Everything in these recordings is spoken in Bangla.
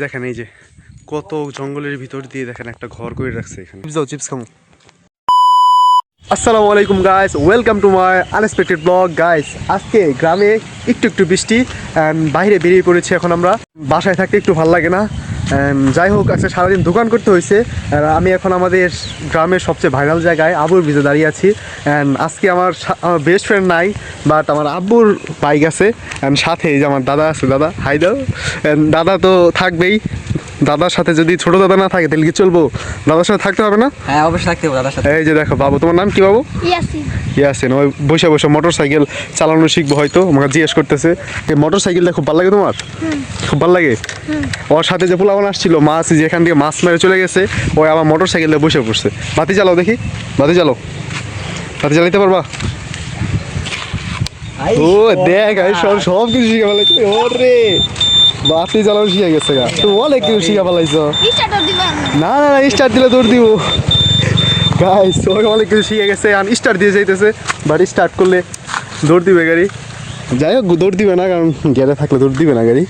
দেখেন এই যে কত জঙ্গলের ভিতর দিয়ে দেখেন একটা ঘর করে রাখছে এখানে। চিপস খামো। আসসালামু আলাইকুম guys, welcome to my unexpected blog. Guys আজকে গ্রামে একটু বৃষ্টি, বাইরে বেরিয়ে পড়েছি। এখন আমরা বাসায় থাকতে একটু ভালো লাগে না। যাই হোক, আজকে সারাদিন দোকান করতে হয়েছে। আমি এখন আমাদের গ্রামের সবচেয়ে ভাইরাল জায়গায় আবুর ব্রিজে দাঁড়িয়ে আছি। আজকে আমার বেস্ট ফ্রেন্ড নাই, বাট আমার আব্বুর বাইক আছে। সাথে এই যে আমার দাদা আছে, দাদা হাই দাও। দাদা তো থাকবেই, দাদার সাথে যদি ছোট দাদা না থাকে তাহলে কি চলবো? দাদার সাথে থাকতে হবে না? হ্যাঁ অবশ্যই থাকতে হবে দাদার সাথে। এই যে দেখো বাবু, তোমার নাম কি বাবু? ইয়াসিন। ওই বসে বসে মোটর সাইকেল চালানো শিখবো হয়তো, আমাকে জিজ্ঞেস করতেছে এই মোটর সাইকেলটা খুব ভালো লাগে তোমার? খুব ভালো লাগে। ওর সাথে যে পোলাবান আসছিল, মাছ যেখান দিয়ে মাছ মেরে চলে গেছে, ওই আবার মোটর সাইকেলে বসে পড়ছে। বাতি চালাও দেখি, বাতি চালাও, বাতি চালাইতে পারবা? ও দেখ সব কিছু শিখে ফেলাইছে। ওরে বাতি চালানো শিখে গেছে গা। তুমি অনেক কিছু শিখে ফেলাইছ। না না না, স্টার্ট দিলে দৌড় দিব। গাইস ওকে অনেক কিছু শিখে গেছে, আর স্টার্ট দিয়ে যাইতেছে, বাট স্টার্ট করলে দৌড় দিবে গাড়ি। যাই হোক দৌড় দিবে না, কারণ গেলে থাকলে দৌড় দিবে না গাড়ি।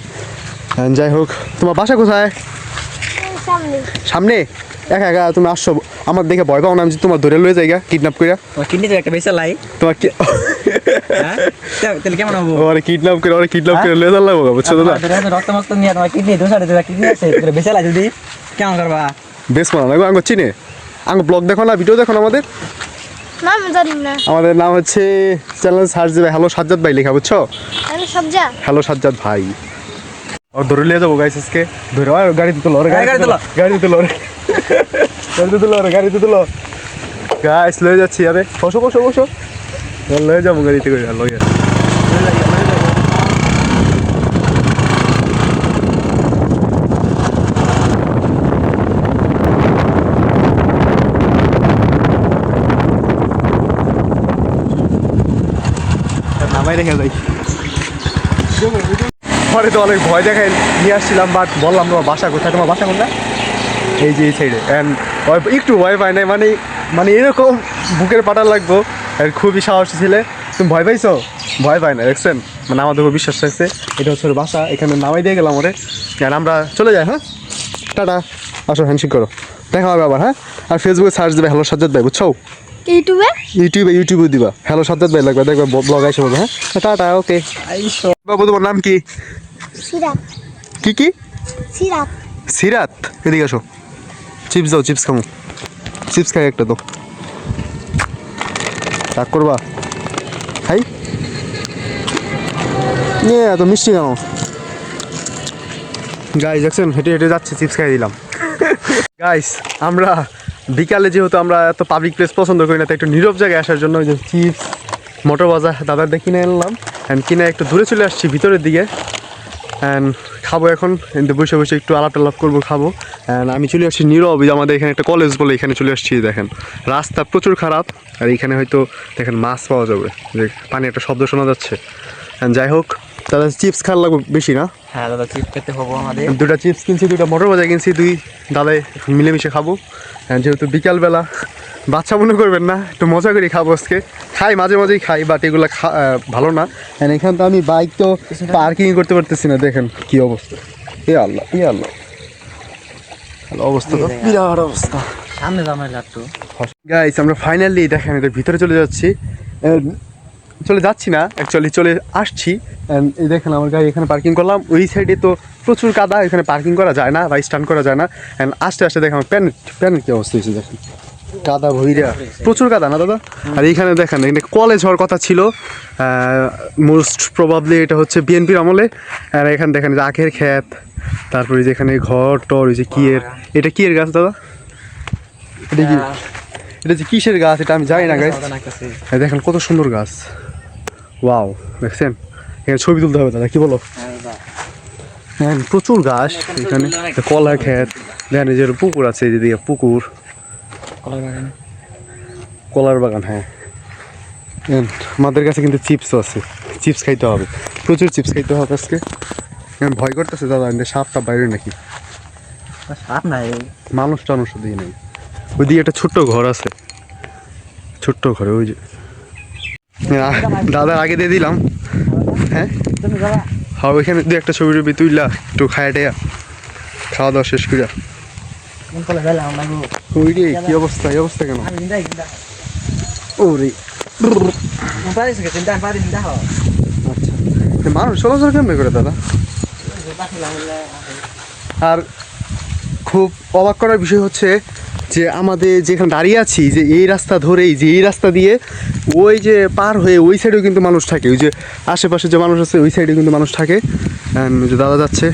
যাই হোক, তোমার বাসা কোথায়? সামনে। একা একা তুমি আসছো, আমার দেখে ভয় পাও না? আমি তোমার ধরে লয়ে যাই কিডন্যাপ করে। কিডনি তো একটা বেশি লাই তোমার কি তাহলে কেমন হবো? ওরে কিডন্যাপ করে লয়ে যাওয়া লাগবো, বুঝছো দাদা? রক্ত মস্ত নিয়ে তোমার কিডনি দোষারে দেবা, কিডনি আছে বেশি লাই যদি কেমন করবা? বেশ মানা লাগবো। আঙ্গ চিনে আঙ্গ ব্লগ দেখো না, ভিডিও দেখো না আমাদের? আমাদের নাম হচ্ছে, চ্যানেল সার্চ দেবে হ্যালো সাজ্জাদ ভাই লেখা, বুঝছো? হ্যালো সাজ্জাদ ভাই। আর ধরে নিয়ে যাবো গাইস আজকে। ধরে গাড়িতে তোলো, গাড়িতে তোলো গাইস, লয়ে যাচ্ছি। আরে বসো বসো বসো, লয়ে যাবো গাড়িতে করে। লয়ে নামাই রেখে যাই। পরে তো অনেক ভয় দেখায় নিয়ে আসছিলাম, বাট বললাম তোমার বাসা কোথায়, তোমার বাসা কোনটা? এই যে এই সাইডে। একটু ভয় পায় নাই, মানে এরকম বুকের পাটা লাগবো। আর খুবই সাহসী ছিলে। তুমি ভয় পাইছো? ভয় পায় না, দেখছেন? মানে আমাদের উপর বিশ্বাস রাখছে। এটা হচ্ছে ওর বাসা, এখানে নামাই দিয়ে গেলাম ওরে। আর আমরা চলে যাই। হ্যাঁ টাটা, আসো হ্যান্ডশেক করো, দেখা হবে আবার। হ্যাঁ, আর ফেসবুকে সার্চ দেবে হ্যালো সাজ্জাদ ভাই, বুঝছো? ইউটিউবে দিবা হ্যালো সাজ্জাদ ভাই লাগবে, দেখবে ব্লগ আইসে বলবে। হ্যাঁ টাটা, ওকে। বাবু তোমার নাম কি? কি? সিরাত। এদিকে আসো, চিপস দাও, চিপস খামো। চিপস খাই একটা তো, রাগ করবা? খাই নিয়ে এত মিষ্টি কেন? গাইস দেখছেন, হেঁটে হেঁটে যাচ্ছে, চিপস খাই দিলাম। গাইস আমরা বিকালে, যেহেতু আমরা এত পাবলিক প্লেস পছন্দ করি না, তাই একটু নীরব জায়গায় আসার জন্য ওই যে চিপস মোটর ভাজা দাদার দিয়ে কিনে আনলাম। কিনে একটু দূরে চলে আসছি ভিতরের দিকে। খাবো এখন, বসে বসে একটু আলাপ টালাপ করবো, খাবো। আমি চলে আসছি নীরব, আমাদের এখানে একটা কলেজ বলে এখানে চলে আসছি। দেখেন রাস্তা প্রচুর খারাপ, আর এখানে হয়তো দেখেন মাছ পাওয়া যাবে, যে পানি একটা শব্দ শোনা যাচ্ছে। যাই হোক, দাদা চিপস খাওয়ার লাগবে বেশি না? হ্যাঁ দাদা, চিপস খেতে হবো আমাদের। দুটা চিপস কিনছি, দুটা মোটর ভাজা কিনছি, দুই দাদাই মিলেমিশে খাবো। যেহেতু বিকালবেলা, বাচ্চা মনে করবেন না, একটু মজা করে খাবো আজকে। খাই মাঝে মাঝেই খাই, বাট এগুলো ভালো না। এখানে তো আমি বাইক তো পার্কিং করতে পারতেছি না, দেখেন কি অবস্থা। আল্লাহ অবস্থা তো বিরাট অবস্থা। সামনে জামাই লাগতো। গাইস আমরা ফাইনালি দেখেন এদের ভিতরে চলে যাচ্ছি, না অ্যাকচুয়ালি চলে আসছি। এই দেখেন আমার গাড়ি এখানে পার্কিং করলাম। ওই সাইডে তো প্রচুর কাদা, এখানে পার্কিং করা যায় না বা স্ট্যান্ড করা যায় না। আস্তে আস্তে দেখেন আমার প্যানের কি অবস্থা হয়েছে, দেখেন কাদা ভইরা, প্রচুর কাদা না দাদা? আর এইখানে দেখেন এখানে কলেজ হওয়ার কথা ছিল, মোস্ট প্রবাবলি এটা হচ্ছে বিএনপির আমলে। আর এখানে দেখেন যে আখের ক্ষেত, তারপরে যেখানে ঘর টর, ওই যে এটা কিয়ের গাছ দাদা? এটা যে কিসের গাছ এটা আমি জানি না গাইস। দেখেন কত সুন্দর গাছ, ওয়াও দেখছেন? এখানে ছবি তুলতে হবে দাদা, কি বলো? হ্যাঁ প্রচুর গাছ এখানে, কলার ক্ষেত দেখেন, এই যে পুকুর আছে, এদিকে পুকুর, কলার বাগান। হ্যাঁ আমাদের কাছে কিন্তু চিপসও আছে, চিপস খাইতে হবে, প্রচুর চিপস খাইতে হবে আজকে। ভয় করতেছে দাদা, সাপটা বাইরে নাকি? সাপ নাই, মানুষ টানুষ দিকে নেই। ওইদিকে একটা ছোট্ট ঘর আছে, ছোট্ট ঘরে ওই যে দাদার আগে দিয়ে দিলাম। হ্যাঁ আর ওইখানে দু একটা ছবি টবি তুইলা একটু খায়া টেয়া খাওয়া দাওয়া শেষ করিয়া কোন কলে গেলাম না গো ওই রে কি অবস্থা এই অবস্থা কেন আমি চিন্তা ওরে পারি সে চিন্তা পারি চিন্তা হ আচ্ছা মানুষ চলাচল কেমন করে দাদা আর খুব অবাক করার বিষয় হচ্ছে যে আমাদের যেখানে দাঁড়িয়ে আছি যে এই রাস্তা ধরেই যে এই রাস্তা দিয়ে ওই যে পার হয়ে ওই সাইডেও কিন্তু মানুষ থাকে ওই যে আশেপাশে যে মানুষ আছে ওই সাইডে কিন্তু মানুষ থাকে ওই যে দাদা যাচ্ছে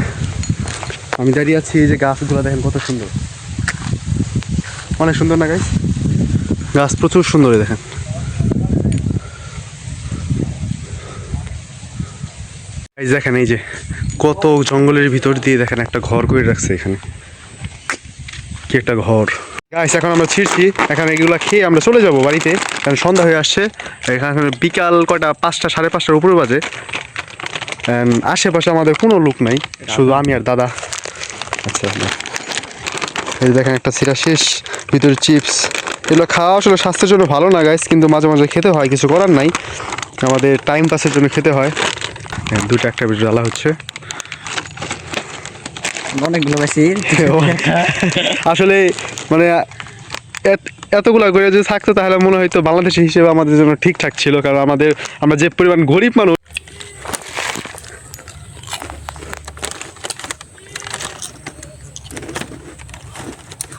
আমি দাঁড়িয়ে আছি এই যে গাছগুলো দেখেন কত সুন্দর অনেক সুন্দর না গাছ গাছ প্রচুর সুন্দর দেখেন এই দেখেন এই যে কত জঙ্গলের ভিতর দিয়ে দেখেন একটা ঘর করে রাখছে এখানে কি একটা ঘর গাইস এখন আমরা ছিড়ছি এখানে এগুলো খেয়ে আমরা চলে যাব বাড়িতে কারণ সন্ধ্যা হয়ে আসছে এখানে বিকাল কয়টা 5টা 5:30টার উপরে বাজে আশেপাশে আমাদের কোনো লোক নাই শুধু আমি আর দাদা আচ্ছা এই দেখেন একটা ছিঁড়া শেষ ভিতরে চিপস এগুলো খাওয়া আসলে স্বাস্থ্যের জন্য ভালো না গাইস কিন্তু মাঝে মাঝে খেতে হয় কিছু করার নাই আমাদের টাইম পাসের জন্য খেতে হয় দুটো একটা ভিডিও জ্বালা হচ্ছে অনেকগুলো বেশি আসলে মানে এতগুলা করে যদি থাকতো তাহলে মনে হয়তো বাংলাদেশি হিসেবে আমাদের জন্য ঠিকঠাক ছিল কারণ আমরা যে পরিমাণ গরিব মানুষ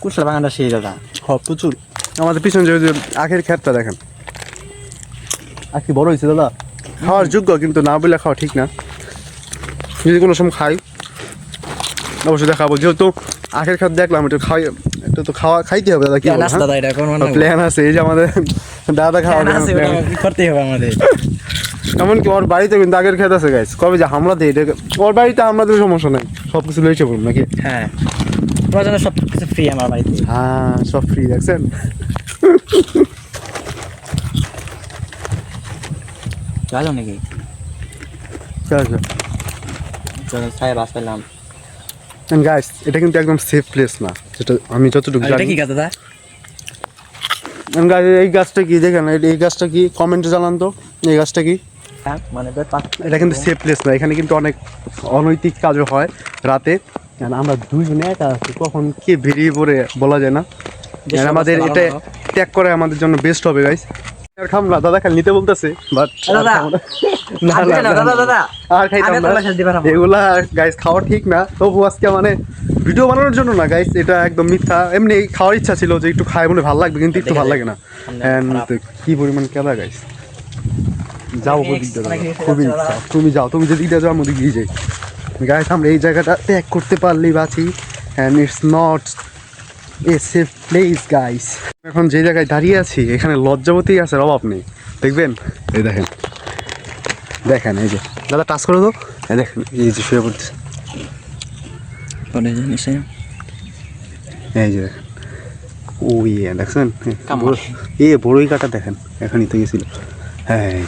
কুশলা বাগানটা সেই দাদা প্রচুর আমাদের পিছনে যে আখের ক্ষেতটা দেখেন আর কি বড় হয়েছে দাদা খাওয়ার যোগ্য কিন্তু না বলে খাওয়া ঠিক না যদি কোনো সময় খাই অবশ্যই দেখাবো যেহেতু আখের ক্ষেত দেখলাম একটু খাই একটু তো খাইতে হবে দাদা কি দাদা এটা কোন প্ল্যান আছে এই যে আমাদের দাদা খাওয়া করতেই হবে আমাদের এমনকি ওর বাড়িতে কিন্তু আগের ক্ষেত আছে গাইস কবে যে হামলা দেয় এটা ওর বাড়িতে হামলাতে সমস্যা নাই সব কিছু লইছে বলুন নাকি হ্যাঁ তোমার জন্য সব কিছু ফ্রি আমার বাড়িতে হ্যাঁ সব ফ্রি দেখছেন যাও নাকি চলো ছায়া বাস পেলাম গাইস এটা কিন্তু একদম সেফ প্লেস না যেটা আমি যতটুকু এটা জানি কি গাছ দাদা গাছ এই গাছটা কি দেখেন এই গাছটা কি কমেন্টে জানান তো এই গাছটা কি মানে এটা কিন্তু সেফ প্লেস না এখানে কিন্তু অনেক অনৈতিক কাজও হয় রাতে আমরা দুইজনে একা আছি কখন কে বেরিয়ে পড়ে বলা যায় না আমাদের এটা ত্যাগ করে আমাদের জন্য বেস্ট হবে গাইস আর খাম না দাদা খালি নিতে বলতেছে বাট আর খাইতাম না এগুলা গাইস খাওয়া ঠিক না তবু আজকে মানে ভিডিও বানানোর জন্য না গাইস এটা একদম মিথ্যা এমনি খাওয়ার ইচ্ছা ছিল যে একটু খাই মনে ভালো লাগবে কিন্তু একটু ভালো লাগে না কি পরিমাণ কেলা গাইস যাও ওদিক দিয়ে খুবই ইচ্ছা তুমি যাও তুমি যেদিক দিয়ে যাও আমি ওদিক দিয়ে যাই গাইস আমরা এই জায়গাটা ত্যাগ করতে পারলেই বাঁচি and it's not a safe place guys এখন যে জায়গায় দাঁড়িয়ে আছি এখানে লজ্জাবতী আছে অভাব নেই দেখবেন এই দেখেন দেখেন এই যে দাদা টাচ করে দাও এই দেখেন এই যে শুয়ে পড়তেছে এই যে দেখেন ও ইয়ে দেখছেন বড়ই কাটা দেখেন এখনই তো গেছিল হ্যাঁ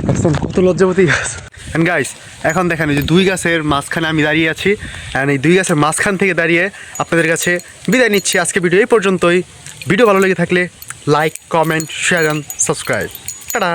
দেখছেন কত লজ্জাবতী গাছ অ্যান্ড গাইস এখন দেখেন এই যে দুই গাছের মাঝখানে আমি দাঁড়িয়ে আছি অ্যান্ড এই দুই গাছের মাঝখান থেকে দাঁড়িয়ে আপনাদের কাছে বিদায় নিচ্ছি আজকে ভিডিও এই পর্যন্তই ভিডিও ভালো লেগে থাকলে like comment share and subscribe tata